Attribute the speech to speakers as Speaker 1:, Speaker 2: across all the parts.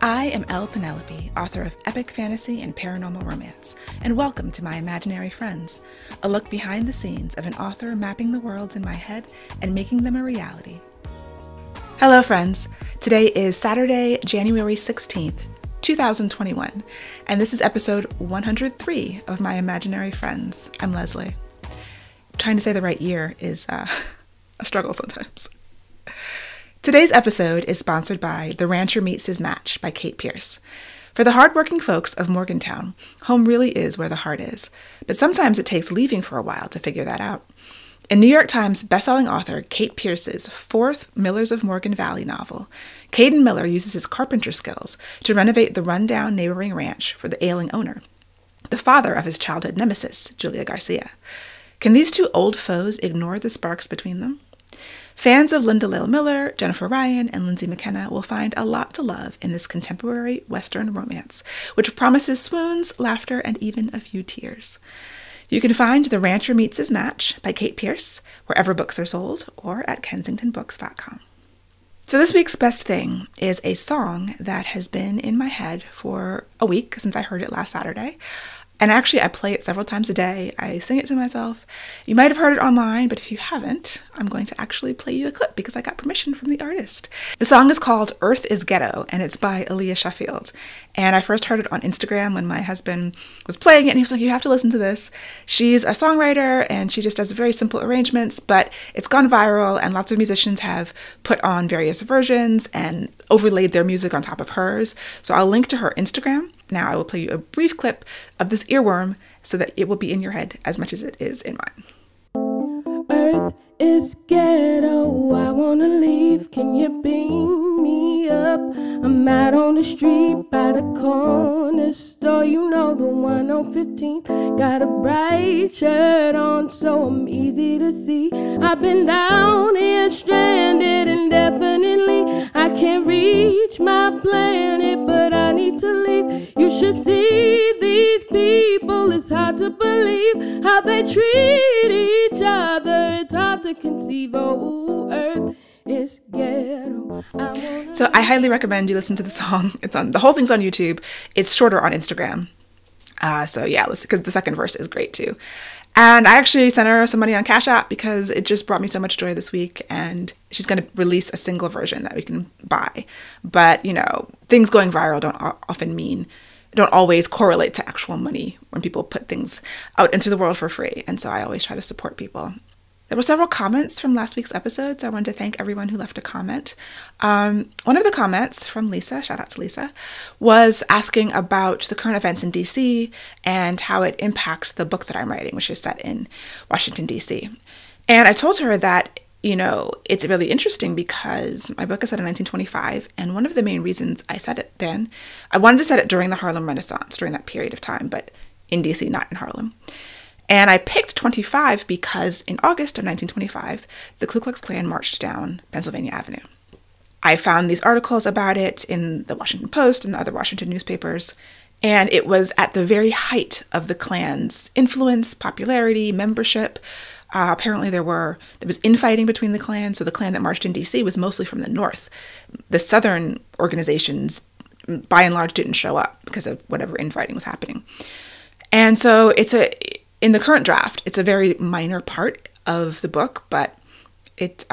Speaker 1: I am Elle Penelope, author of epic fantasy and paranormal romance, and welcome to My Imaginary Friends, a look behind the scenes of an author mapping the worlds in my head and making them a reality. Hello friends, today is Saturday, January 16th, 2021, and this is episode 103 of My Imaginary Friends. I'm Leslie. Trying to say the right year is a struggle sometimes. Today's episode is sponsored by The Rancher Meets His Match by Kate Pierce. For the hardworking folks of Morgantown, home really is where the heart is, but sometimes it takes leaving for a while to figure that out. In New York Times bestselling author Kate Pierce's fourth Millers of Morgan Valley novel, Caden Miller uses his carpenter skills to renovate the rundown neighboring ranch for the ailing owner, the father of his childhood nemesis, Julia Garcia. Can these two old foes ignore the sparks between them? Fans of Linda Lale Miller, Jennifer Ryan, and Lindsay McKenna will find a lot to love in this contemporary Western romance, which promises swoons, laughter, and even a few tears. You can find The Rancher Meets His Match by Kate Pierce wherever books are sold or at kensingtonbooks.com. So this week's best thing is a song that has been in my head for a week since I heard it last Saturday. And actually, I play it several times a day. I sing it to myself. You might have heard it online, but if you haven't, I'm going to actually play you a clip because I got permission from the artist. The song is called Earth is Ghetto, and it's by Aaliyah Sheffield. And I first heard it on Instagram when my husband was playing it, and he was like, you have to listen to this. She's a songwriter, and she just does very simple arrangements, but it's gone viral, and lots of musicians have put on various versions and overlaid their music on top of hers. So I'll link to her Instagram. Now I will play you a brief clip of this earworm so that it will be in your head as much as it is in mine.
Speaker 2: Earth is ghetto, I wanna leave, can you beam me up? I'm out on the street by the corner store, you know, the one on 15th. Got a bright shirt on so I'm easy to see. I've been down here stranded indefinitely. I can't reach my planet, but I need to leave. You should see these people, it's hard to believe how they treat each other. It's hard to conceive, oh, Earth is ghetto.
Speaker 1: So I highly recommend you listen to the song. The whole thing's on YouTube. It's shorter on Instagram. So yeah, listen, because the second verse is great too. And I actually sent her some money on Cash App because it just brought me so much joy this week, and she's going to release a single version that we can buy. But, you know, things going viral don't always correlate to actual money when people put things out into the world for free. And so I always try to support people. There were several comments from last week's episode, so I wanted to thank everyone who left a comment. One of the comments from Lisa, shout out to Lisa, was asking about the current events in DC and how it impacts the book that I'm writing, which is set in Washington, DC. And I told her that, you know, it's really interesting because my book is set in 1925, and one of the main reasons I set it then, I wanted to set it during the Harlem Renaissance, during that period of time, but in DC, not in Harlem. And I picked 25 because in August of 1925, the Ku Klux Klan marched down Pennsylvania Avenue. I found these articles about it in the Washington Post and other Washington newspapers, and it was at the very height of the Klan's influence, popularity, membership. Apparently there was infighting between the Klan, so the Klan that marched in DC was mostly from the North. The Southern organizations, by and large, didn't show up because of whatever infighting was happening. And so in the current draft, it's a very minor part of the book, but it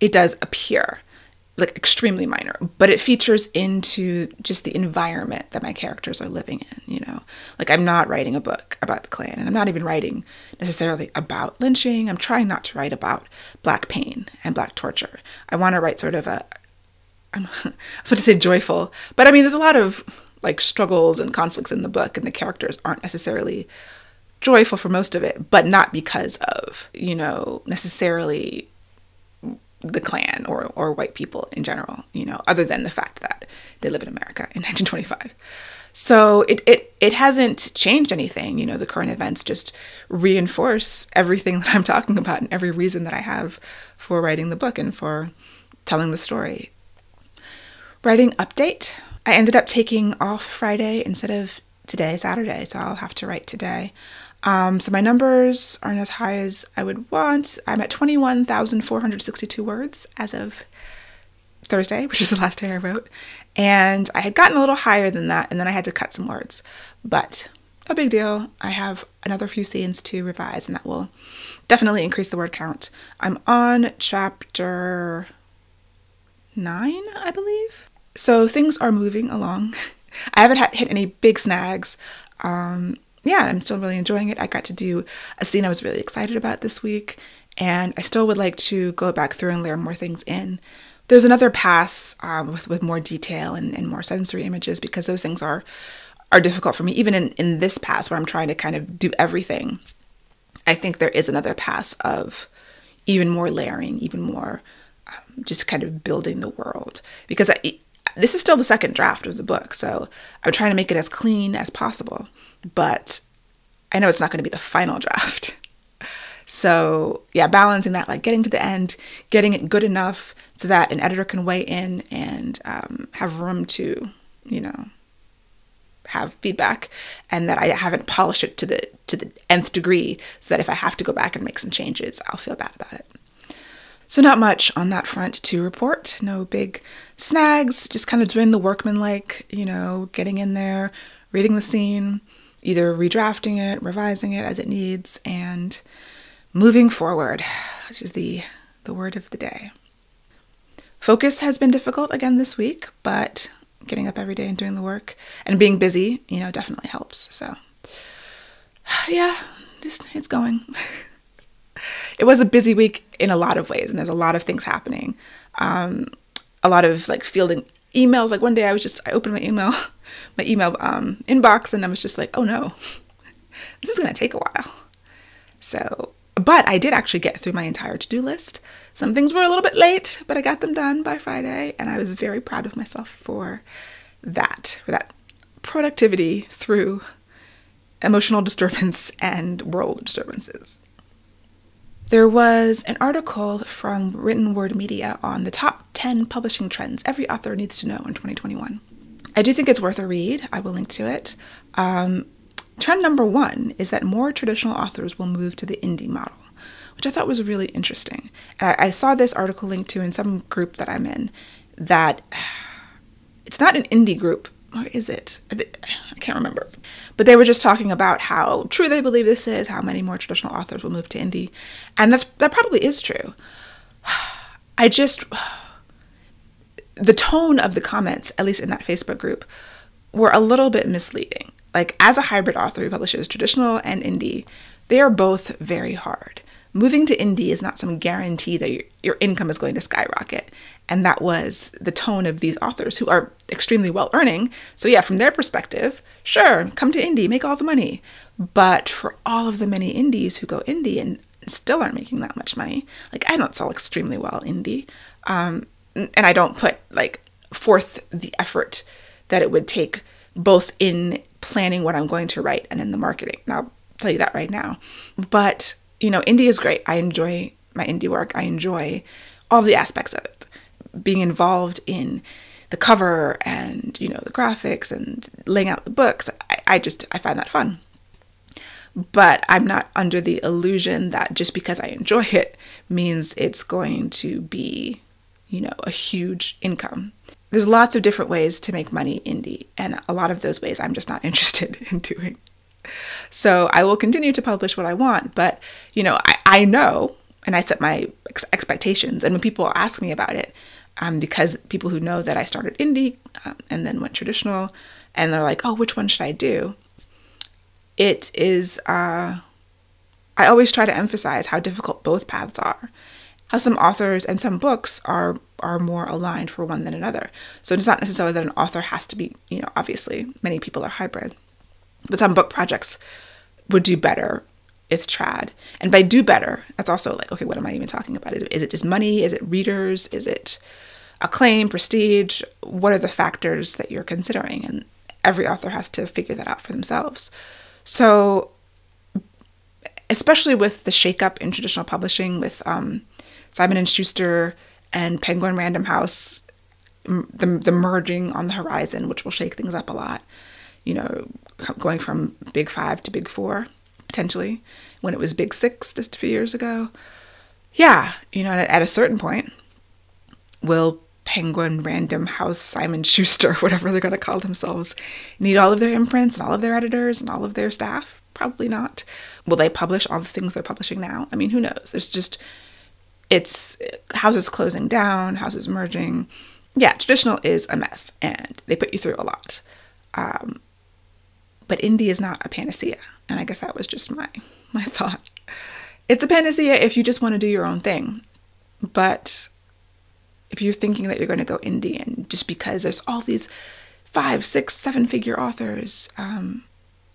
Speaker 1: does appear like extremely minor, but it features into just the environment that my characters are living in, you know. Like, I'm not writing a book about the Klan, and I'm not even writing necessarily about lynching. I'm trying not to write about Black pain and Black torture. I want to write sort of I was going to say joyful, but I mean, there's a lot of like struggles and conflicts in the book, and the characters aren't necessarily joyful for most of it, but not because of, you know, necessarily the Klan or white people in general, you know, other than the fact that they live in America in 1925. So it hasn't changed anything, you know. The current events just reinforce everything that I'm talking about and every reason that I have for writing the book and for telling the story. Writing update. I ended up taking off Friday instead of today, Saturday, so I'll have to write today. So my numbers aren't as high as I would want. I'm at 21,462 words as of Thursday, which is the last day I wrote. And I had gotten a little higher than that, and then I had to cut some words. But no big deal. I have another few scenes to revise, and that will definitely increase the word count. I'm on chapter 9, I believe. So things are moving along. I haven't hit any big snags. Yeah, I'm still really enjoying it. I got to do a scene I was really excited about this week, and I still would like to go back through and layer more things in. There's another pass with more detail and more sensory images, because those things are difficult for me. Even in this pass where I'm trying to kind of do everything, I think there is another pass of even more layering, even more just kind of building the world. Because this is still the second draft of the book, so I'm trying to make it as clean as possible. But I know it's not going to be the final draft. So yeah, balancing that, like getting to the end, getting it good enough so that an editor can weigh in and have room to, have feedback, and that I haven't polished it to the nth degree, so that if I have to go back and make some changes, I'll feel bad about it. So not much on that front to report. No big snags, just kind of doing the workmanlike, getting in there, reading the scene, either redrafting it, revising it as it needs, and moving forward, which is the word of the day. Focus has been difficult again this week, but getting up every day and doing the work and being busy, definitely helps. So yeah, it's going. It was a busy week in a lot of ways, and there's a lot of things happening. A lot of fielding emails. Like one day I opened my email inbox, and I was just like, oh no, this is going to take a while. So, but I did actually get through my entire to-do list. Some things were a little bit late, but I got them done by Friday, and I was very proud of myself for that productivity through emotional disturbance and world disturbances. There was an article from Written Word Media on the top 10 publishing trends every author needs to know in 2021. I do think it's worth a read. I will link to it. Trend number 1 is that more traditional authors will move to the indie model, which I thought was really interesting. And I saw this article linked to in some group that I'm in, that it's not an indie group, or is it? I can't remember. But they were just talking about how true they believe this is, how many more traditional authors will move to indie. And that probably is true. The tone of the comments, at least in that Facebook group, were a little bit misleading. Like, as a hybrid author who publishes traditional and indie, they are both very hard. Moving to indie is not some guarantee that your income is going to skyrocket. And that was the tone of these authors, who are extremely well earning. So yeah, from their perspective, sure, come to indie, make all the money. But for all of the many indies who go indie and still aren't making that much money, like, I don't sell extremely well indie. And I don't put forth the effort that it would take, both in planning what I'm going to write and in the marketing. And I'll tell you that right now. But indie is great. I enjoy my indie work. I enjoy all the aspects of it. Being involved in the cover and, the graphics and laying out the books. I find that fun. But I'm not under the illusion that just because I enjoy it means it's going to be, a huge income. There's lots of different ways to make money indie, and a lot of those ways I'm just not interested in doing. So I will continue to publish what I want, but, I know, and I set my expectations. And when people ask me about it, because people who know that I started indie and then went traditional, and they're like, oh, which one should I do? It is, I always try to emphasize how difficult both paths are. How some authors and some books are more aligned for one than another. So it's not necessarily that an author has to be, obviously many people are hybrid, but some book projects would do better with trad. And by do better, that's also like, okay, what am I even talking about? Is it just money? Is it readers? Is it acclaim, prestige? What are the factors that you're considering? And every author has to figure that out for themselves. So especially with the shakeup in traditional publishing, with Simon & Schuster and Penguin Random House, the merging on the horizon, which will shake things up a lot, going from Big 5 to Big 4, potentially, when it was Big 6 just a few years ago. Yeah, at a certain point, will Penguin Random House Simon Schuster, whatever they're going to call themselves, need all of their imprints and all of their editors and all of their staff? Probably not. Will they publish all the things they're publishing now? I mean, who knows? It's houses closing down, houses merging. Yeah, traditional is a mess, and they put you through a lot. But indie is not a panacea, and I guess that was just my thought. It's a panacea if you just want to do your own thing, but if you're thinking that you're going to go indie, and just because there's all these 5, 6, 7-figure authors, and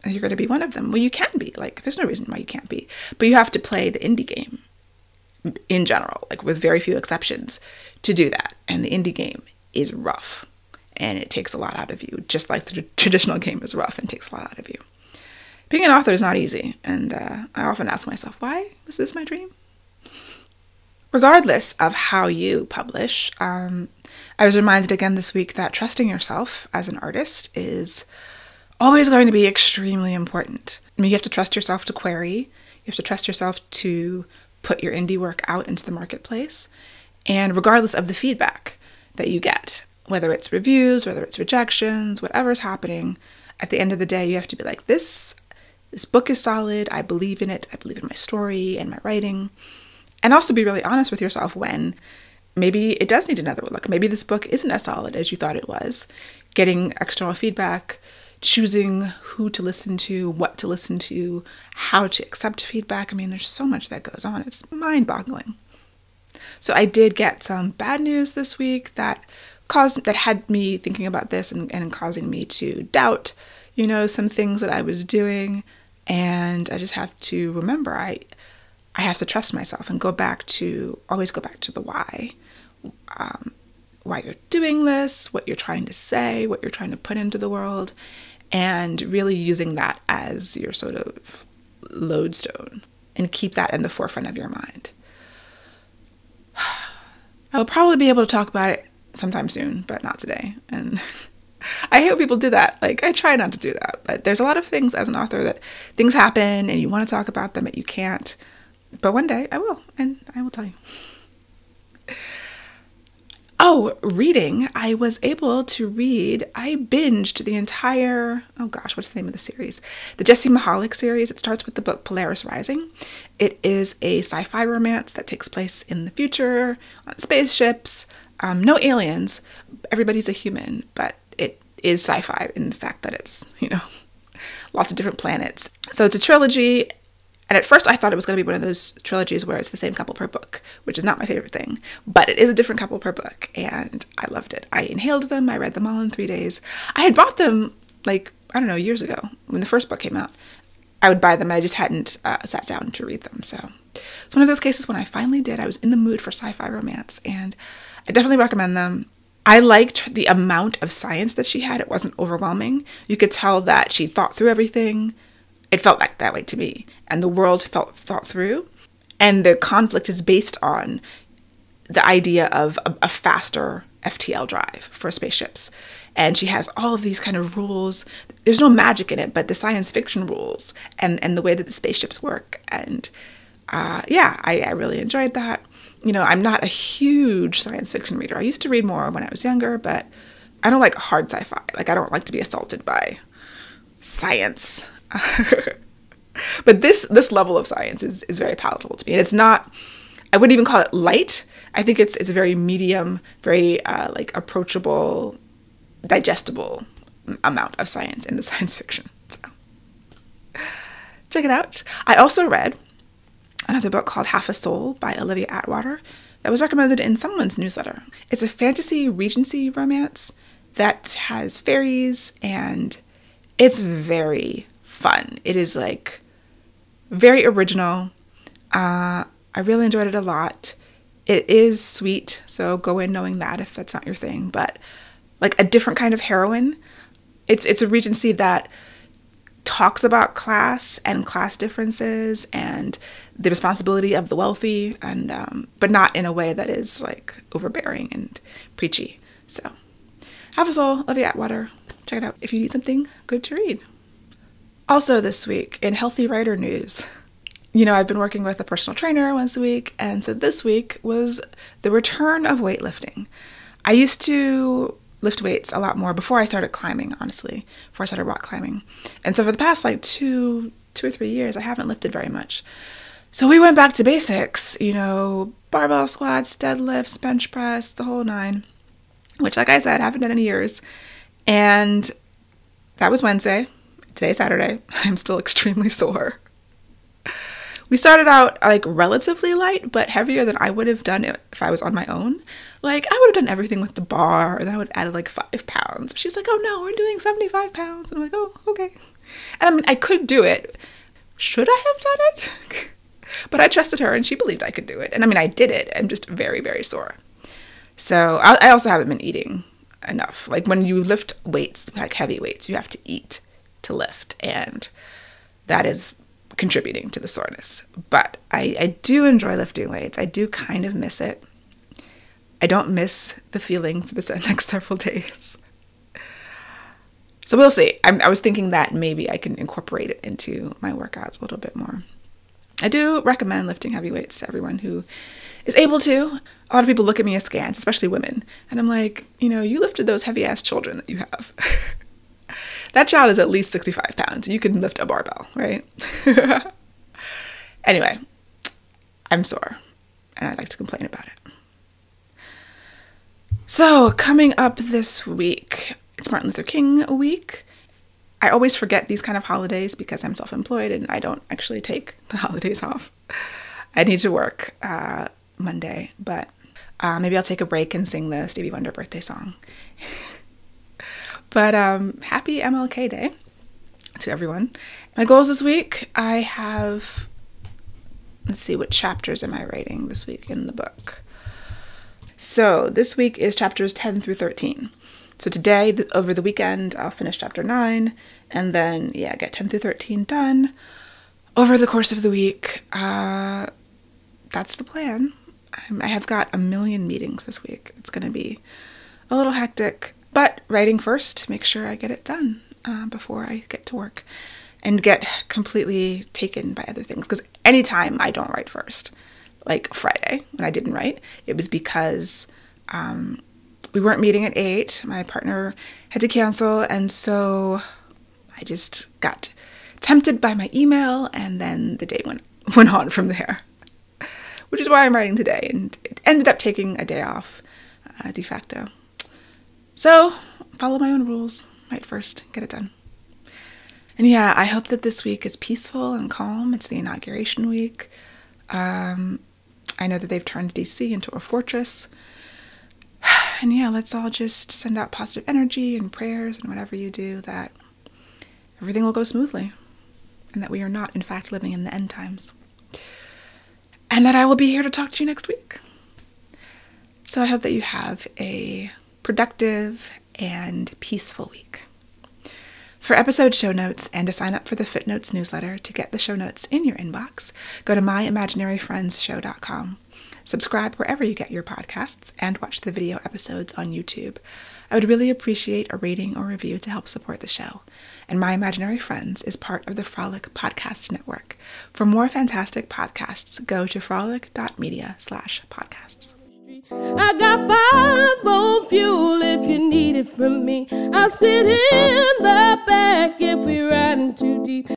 Speaker 1: you're going to be one of them, well, you can be. Like, there's no reason why you can't be, but you have to play the indie game in general, like with very few exceptions, to do that. And the indie game is rough, and it takes a lot out of you, just like the traditional game is rough and takes a lot out of you. Being an author is not easy, and I often ask myself, why is this my dream? Regardless of how you publish, I was reminded again this week that trusting yourself as an artist is always going to be extremely important. I mean, you have to trust yourself to query, you have to trust yourself to put your indie work out into the marketplace, and regardless of the feedback that you get, whether it's reviews, whether it's rejections, whatever's happening, at the end of the day, you have to be like, this book is solid, I believe in it, I believe in my story and my writing. And also be really honest with yourself when maybe it does need another look. Maybe this book isn't as solid as you thought it was. Getting external feedback, choosing who to listen to, what to listen to, how to accept feedback. I mean, there's so much that goes on. It's mind-boggling. So I did get some bad news this week that had me thinking about this and causing me to doubt, some things that I was doing. And I just have to remember, I have to trust myself and always go back to the why. Why you're doing this, what you're trying to say, what you're trying to put into the world, and really using that as your sort of lodestone, and keep that in the forefront of your mind. I'll probably be able to talk about it sometime soon, but not today. And I hate when people do that. Like, I try not to do that, but there's a lot of things as an author that things happen and you want to talk about them, but you can't. But one day I will, and I will tell you. Oh, reading. I was able to read, I binged the entire, what's the name of the series? The Jessie Mahalik series. It starts with the book Polaris Rising. It is a sci-fi romance that takes place in the future, on spaceships, no aliens. Everybody's a human, but it is sci-fi in the fact that it's, lots of different planets. So it's a trilogy. And at first I thought it was going to be one of those trilogies where it's the same couple per book, which is not my favorite thing, but it is a different couple per book, and I loved it. I inhaled them. I read them all in 3 days. I had bought them, years ago when the first book came out. I would buy them, and I just hadn't sat down to read them. So it's one of those cases when I finally did. I was in the mood for sci-fi romance, and I definitely recommend them. I liked the amount of science that she had. It wasn't overwhelming. You could tell that she thought through everything. It felt like that way to me. And the world felt thought through. And the conflict is based on the idea of a faster FTL drive for spaceships. And she has all of these kind of rules. There's no magic in it, but the science fiction rules and the way that the spaceships work. And I really enjoyed that. I'm not a huge science fiction reader. I used to read more when I was younger, but I don't like hard sci-fi. Like, I don't like to be assaulted by science. But this level of science is very palatable to me. And it's not, I wouldn't even call it light. I think it's a very medium, very approachable, digestible amount of science in the science fiction. So check it out. I also read another book called Half a Soul by Olivia Atwater that was recommended in someone's newsletter. It's a fantasy Regency romance that has fairies, and it's very fun. It is very original. I really enjoyed it a lot. It is sweet, so go in knowing that if that's not your thing, but a different kind of heroine. It's a Regency that talks about class and class differences and the responsibility of the wealthy, and but not in a way that is overbearing and preachy. So Half a Soul, Olivia Atwater. Check it out if you need something good to read. Also this week, in healthy writer news, I've been working with a personal trainer once a week, and so this week was the return of weightlifting. I used to lift weights a lot more before I started climbing, honestly, before I started rock climbing. And so for the past like two or 3 years, I haven't lifted very much. So we went back to basics, barbell squats, deadlifts, bench press, the whole nine, which, like I said, I haven't done in years. And that was Wednesday. Today's Saturday. I'm still extremely sore. We started out like relatively light, but heavier than I would have done it if I was on my own. Like, I would have done everything with the bar, and then I would add like 5 pounds. But she's like, oh no, we're doing 75 pounds. And I'm like, oh, okay. And I mean, I could do it. Should I have done it? But I trusted her, and she believed I could do it. And I mean, I did it. I'm just very, very sore. So I also haven't been eating enough. Like, when you lift weights, like heavy weights, you have to eat to lift. And that is contributing to the soreness. But I do enjoy lifting weights. I do kind of miss it. I don't miss the feeling for the next several days. So we'll see. I was thinking that maybe I can incorporate it into my workouts a little bit more. I do recommend lifting heavy weights to everyone who is able to. A lot of people look at me askance, especially women. And I'm like, you lifted those heavy ass children that you have. That child is at least 65 pounds. You can lift a barbell, right? Anyway, I'm sore, and I'd like to complain about it. So, coming up this week, it's Martin Luther King week. I always forget these kind of holidays because I'm self-employed and I don't actually take the holidays off. I need to work Monday, but maybe I'll take a break and sing the Stevie Wonder birthday song. But happy MLK Day to everyone. My goals this week, I have, let's see, what chapters am I writing this week in the book? So this week is chapters 10 through 13. So today, over the weekend, I'll finish chapter 9, and then, get 10 through 13 done. Over the course of the week, that's the plan. I have got a million meetings this week. It's going to be a little hectic. But writing first to make sure I get it done before I get to work and get completely taken by other things. Because anytime I don't write first, like Friday when I didn't write, it was because we weren't meeting at 8. My partner had to cancel. And so I just got tempted by my email, and then the day went on from there, which is why I'm writing today. And it ended up taking a day off de facto. So, follow my own rules. Write first, get it done. And I hope that this week is peaceful and calm. It's the inauguration week. I know that they've turned DC into a fortress. And let's all just send out positive energy and prayers and whatever you do, that everything will go smoothly. And that we are not, in fact, living in the end times. And that I will be here to talk to you next week. So I hope that you have a productive and peaceful week. For episode show notes and to sign up for the Footnotes newsletter to get the show notes in your inbox, go to myimaginaryfriendshow.com. Subscribe wherever you get your podcasts and watch the video episodes on YouTube. I would really appreciate a rating or review to help support the show. And My Imaginary Friends is part of the Frolic Podcast Network. For more fantastic podcasts, go to frolic.media/podcasts.
Speaker 2: I got 5 on fuel if you need it from me. I'll sit in the back if we're riding too deep.